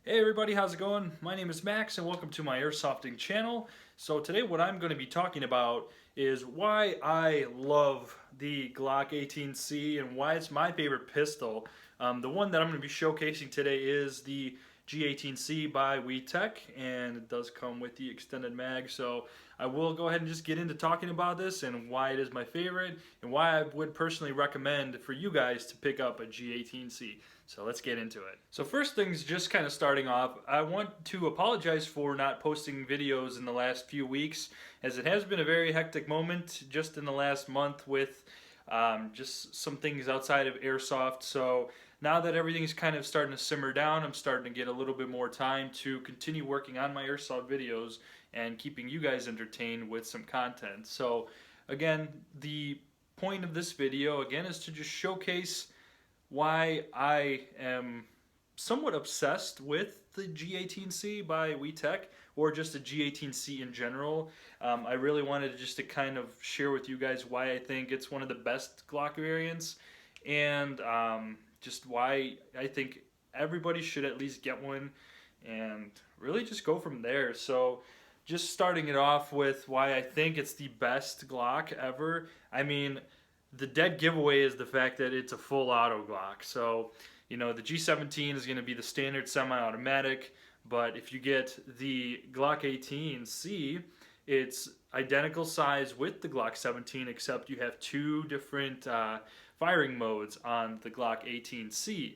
Hey everybody, how's it going? My name is Max and welcome to my airsofting channel. So today what I'm going to be talking about is why I love the Glock 18C and why it's my favorite pistol. The one that I'm going to be showcasing today is the G18C by WeTech, and it does come with the extended mag. So I will go ahead and just get into talking about this and why it is my favorite and why I would personally recommend for you guys to pick up a G18C. So let's get into it. So first things, just kind of starting off, I want to apologize for not posting videos in the last few weeks, as it has been a very hectic moment just in the last month with just some things outside of airsoft. So now that everything's kind of starting to simmer down, I'm starting to get a little bit more time to continue working on my airsoft videos and keeping you guys entertained with some content. So again, the point of this video again is to just showcase why I am somewhat obsessed with the G18C by WeTech, or just the G18C in general. I really wanted just to kind of share with you guys why I think it's one of the best Glock variants, and just why I think everybody should at least get one, and really just go from there. So just starting it off with why I think it's the best Glock ever. I mean, the dead giveaway is the fact that it's a full auto Glock. So, you know, the G17 is going to be the standard semi-automatic, but if you get the Glock 18C, it's identical size with the Glock 17, except you have two different firing modes on the Glock 18C.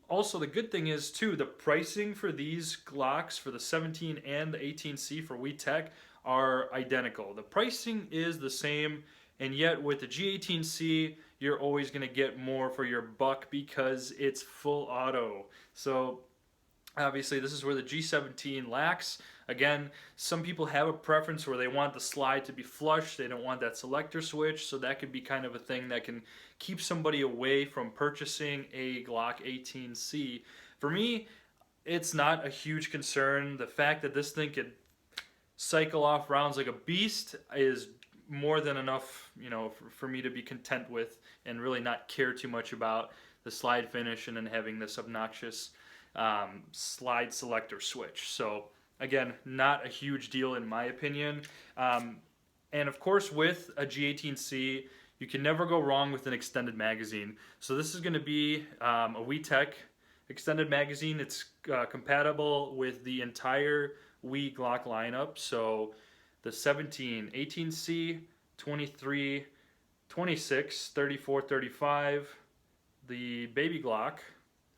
Also the good thing is too, the pricing for these Glocks for the 17 and the 18C for WeTech are identical. The pricing is the same, and yet with the G18C, you're always going to get more for your buck because it's full auto. So obviously this is where the G17 lacks. Again, some people have a preference where they want the slide to be flush, they don't want that selector switch, so that could be kind of a thing that can keep somebody away from purchasing a Glock 18C. For me, it's not a huge concern. The fact that this thing could cycle off rounds like a beast is more than enough, you know, for me to be content with and really not care too much about the slide finish and then having this obnoxious slide selector switch. So again, not a huge deal in my opinion. And of course, with a G18C, you can never go wrong with an extended magazine. So this is going to be a WeTech extended magazine. It's compatible with the entire Glock lineup. So the 17, 18C, 23, 26, 34, 35, the baby Glock,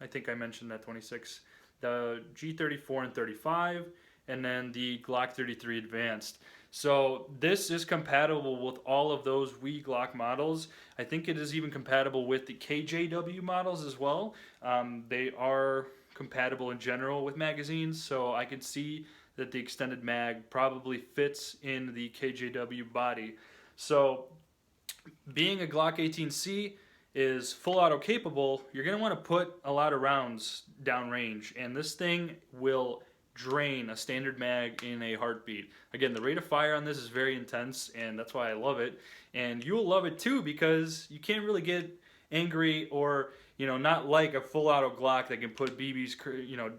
I think I mentioned that 26, the G34 and 35, and then the Glock 33 Advanced. So this is compatible with all of those Glock models. I think it is even compatible with the KJW models as well. They are compatible in general with magazines, so I can see that the extended mag probably fits in the KJW body. So being a Glock 18C is full auto capable, you're going to want to put a lot of rounds downrange, and this thing will drain a standard mag in a heartbeat. Again, the rate of fire on this is very intense, and that's why I love it. And you'll love it too, because you can't really get angry or, you know, not like a full auto Glock that can put BBs, you know,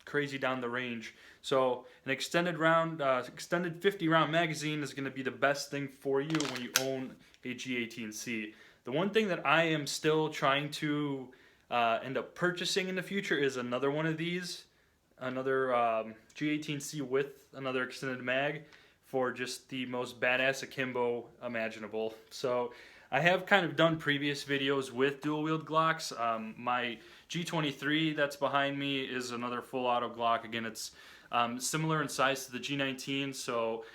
crazy down the range. So an extended 50 round magazine is going to be the best thing for you when you own a G18C. The one thing that I am still trying to end up purchasing in the future is another one of these, another G18C with another extended mag for just the most badass akimbo imaginable. So I have kind of done previous videos with dual wield Glocks. My G23 that's behind me is another full auto Glock. Again, it's similar in size to the G19, so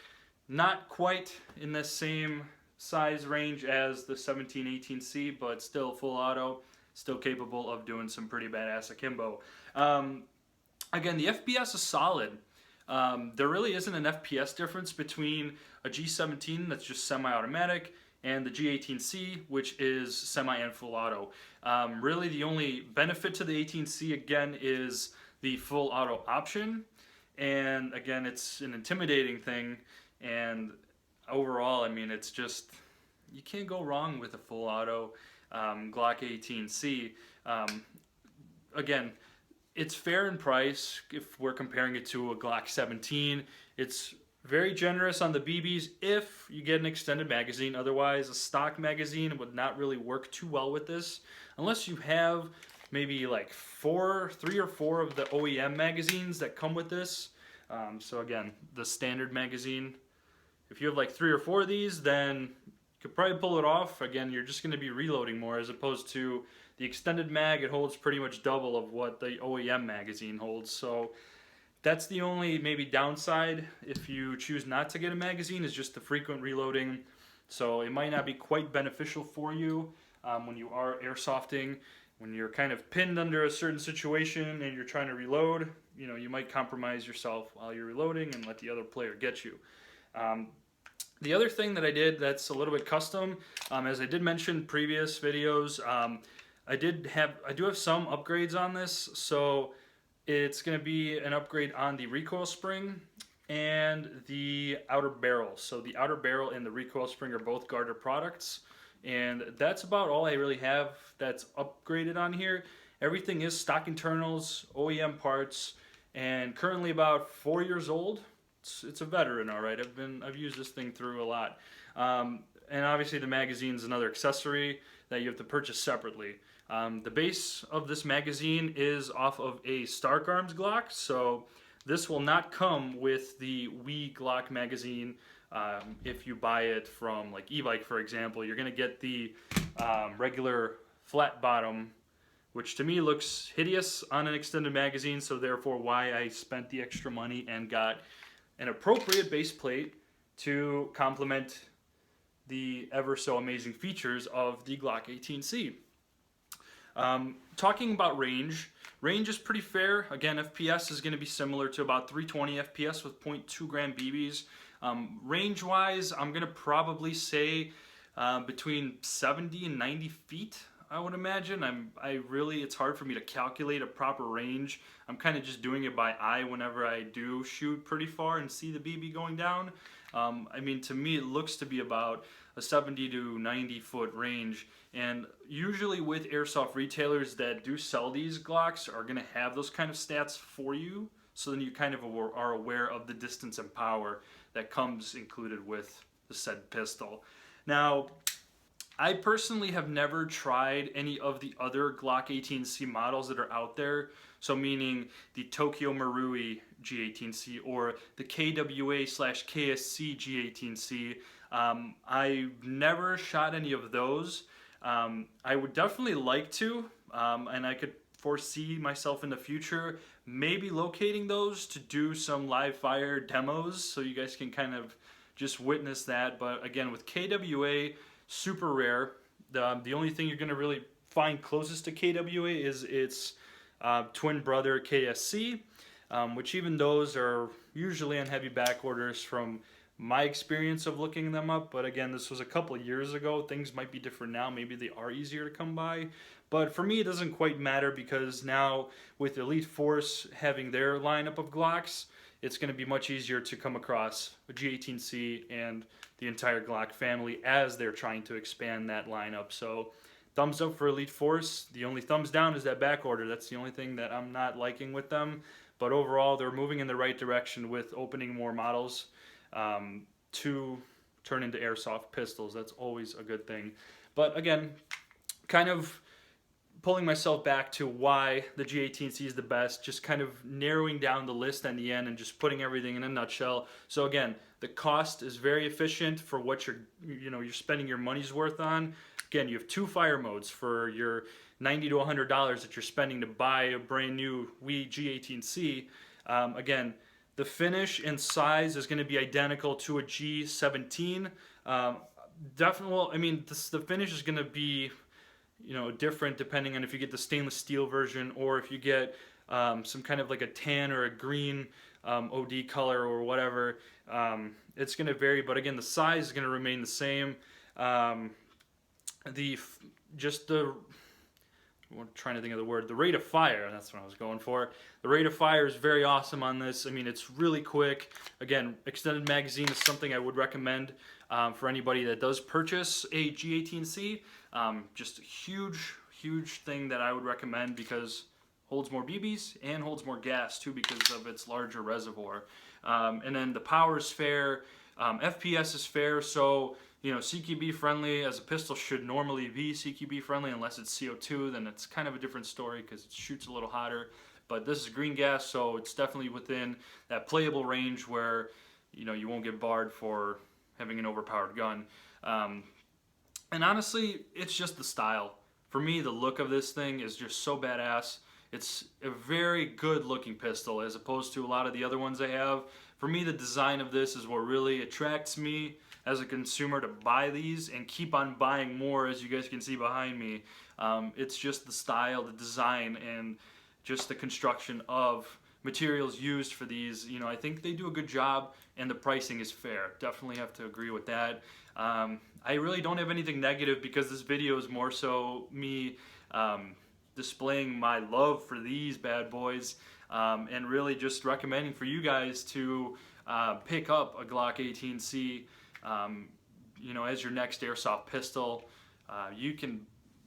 not quite in the same size range as the 17, 18C, but still full auto, still capable of doing some pretty badass akimbo. Again, the FPS is solid. There really isn't an FPS difference between a G17 that's just semi-automatic and the G18C, which is semi and full auto. Really the only benefit to the 18C again is the full auto option, and again it's an intimidating thing, and overall I mean it's just, you can't go wrong with a full auto Glock 18C. Again, it's fair in price if we're comparing it to a Glock 17. It's very generous on the BBs if you get an extended magazine. Otherwise, a stock magazine would not really work too well with this unless you have maybe like 3 or 4 of the OEM magazines that come with this. So again, the standard magazine, if you have like 3 or 4 of these, then you could probably pull it off. Again, you're just going to be reloading more as opposed to the extended mag. It holds pretty much double of what the OEM magazine holds. So that's the only maybe downside if you choose not to get a magazine, is just the frequent reloading. So it might not be quite beneficial for you when you are airsofting. When you're kind of pinned under a certain situation and you're trying to reload, you might compromise yourself while you're reloading and let the other player get you. The other thing that I did that's a little bit custom, as I did mention in previous videos, I do have some upgrades on this. So it's going to be an upgrade on the recoil spring and the outer barrel. So the outer barrel and the recoil spring are both Garter products. And that's about all I really have that's upgraded on here. Everything is stock internals, OEM parts, and currently about 4 years old. It's a veteran, all right. I've used this thing through a lot. And obviously the magazine's another accessory that you have to purchase separately. The base of this magazine is off of a Stark Arms Glock, so this will not come with the Glock magazine. If you buy it from like e-bike, for example, you're going to get the regular flat bottom, which to me looks hideous on an extended magazine, so therefore why I spent the extra money and got an appropriate base plate to complement the ever so amazing features of the Glock 18C. Talking about range is pretty fair. Again, FPS is going to be similar to about 320 FPS with 0.2 gram BBs. Range-wise, I'm going to probably say between 70 and 90 feet, I would imagine. It's hard for me to calculate a proper range. I'm kind of just doing it by eye whenever I do shoot pretty far and see the BB going down. To me, it looks to be about a 70 to 90 foot range. And usually with airsoft retailers that do sell these Glocks are going to have those kind of stats for you. So then you kind of are aware of the distance and power that comes included with the said pistol. Now, I personally have never tried any of the other Glock 18C models that are out there. So meaning the Tokyo Marui G18C or the KWA/KSC G18C. I've never shot any of those. I would definitely like to, and I could foresee myself in the future maybe locating those to do some live fire demos so you guys can kind of just witness that. But again, with KWA, super rare. The only thing you're going to really find closest to KWA is its twin brother KSC, which even those are usually on heavy back orders from my experience of looking them up. But again, this was a couple of years ago. Things might be different now. Maybe they are easier to come by. But for me, it doesn't quite matter because now with Elite Force having their lineup of Glocks, it's going to be much easier to come across a G18C and the entire Glock family as they're trying to expand that lineup. So thumbs up for Elite Force. The only thumbs down is that back order. That's the only thing that I'm not liking with them. But overall, they're moving in the right direction with opening more models to turn into airsoft pistols. That's always a good thing. But again, kind of pulling myself back to why the G18C is the best, just kind of narrowing down the list at the end and just putting everything in a nutshell. So again, the cost is very efficient for what you're spending your money's worth on. Again, you have 2 fire modes for your $90 to $100 that you're spending to buy a brand new G18C. Again, the finish and size is going to be identical to a G17. Definitely, the finish is going to be different depending on if you get the stainless steel version or if you get some kind of like a tan or a green OD color or whatever. It's going to vary, but again, the size is going to remain the same. I'm trying to think of the word. The rate of fire, that's what I was going for. The rate of fire is very awesome on this. It's really quick. Again, extended magazine is something I would recommend for anybody that does purchase a G18C. Just a huge thing that I would recommend because holds more BBs and holds more gas too because of its larger reservoir. And then the power is fair, FPS is fair, so you know, CQB friendly as a pistol should normally be CQB friendly unless it's CO2, then it's kind of a different story because it shoots a little hotter. But this is green gas, so it's definitely within that playable range where, you know, you won't get barred for having an overpowered gun. And honestly, it's just the style. For me, the look of this thing is just so badass. It's a very good looking pistol as opposed to a lot of the other ones I have. For me, the design of this is what really attracts me as a consumer to buy these and keep on buying more, as you guys can see behind me. It's just the style, the design, and just the construction of materials used for these. You know, I think they do a good job and the pricing is fair. Definitely have to agree with that. I really don't have anything negative because this video is more so me displaying my love for these bad boys and really just recommending for you guys to pick up a Glock 18C you know, as your next airsoft pistol. You can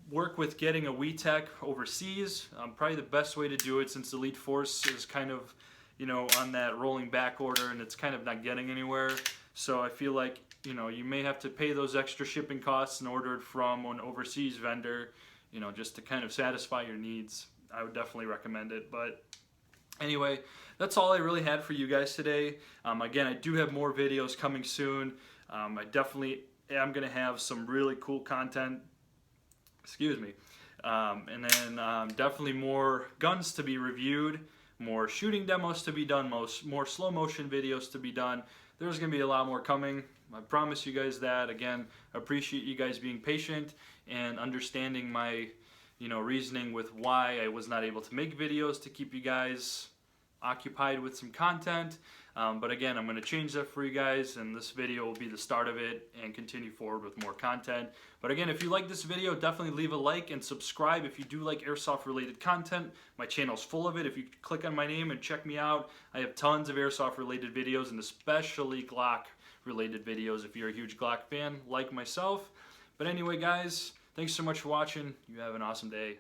work with getting a WeTech overseas. Probably the best way to do it, since Elite Force is kind of, you know, on that rolling back order and it's kind of not getting anywhere. So I feel like, you know, you may have to pay those extra shipping costs and order it from an overseas vendor, you know, just to kind of satisfy your needs. I would definitely recommend it. But anyway, that's all I really had for you guys today. Again, I do have more videos coming soon. I definitely am going to have some really cool content. Excuse me. And then definitely more guns to be reviewed, more shooting demos to be done, more slow motion videos to be done. There's going to be a lot more coming. I promise you guys that. Again, I appreciate you guys being patient and understanding my, you know, reasoning with why I was not able to make videos to keep you guys occupied with some content. But again, I'm going to change that for you guys, and this video will be the start of it and continue forward with more content. But again, if you like this video, definitely leave a like and subscribe if you do like airsoft related content. My channel's full of it. If you click on my name and check me out, I have tons of airsoft related videos, and especially Glock related videos if you're a huge Glock fan like myself. But anyway, guys, thanks so much for watching. You have an awesome day.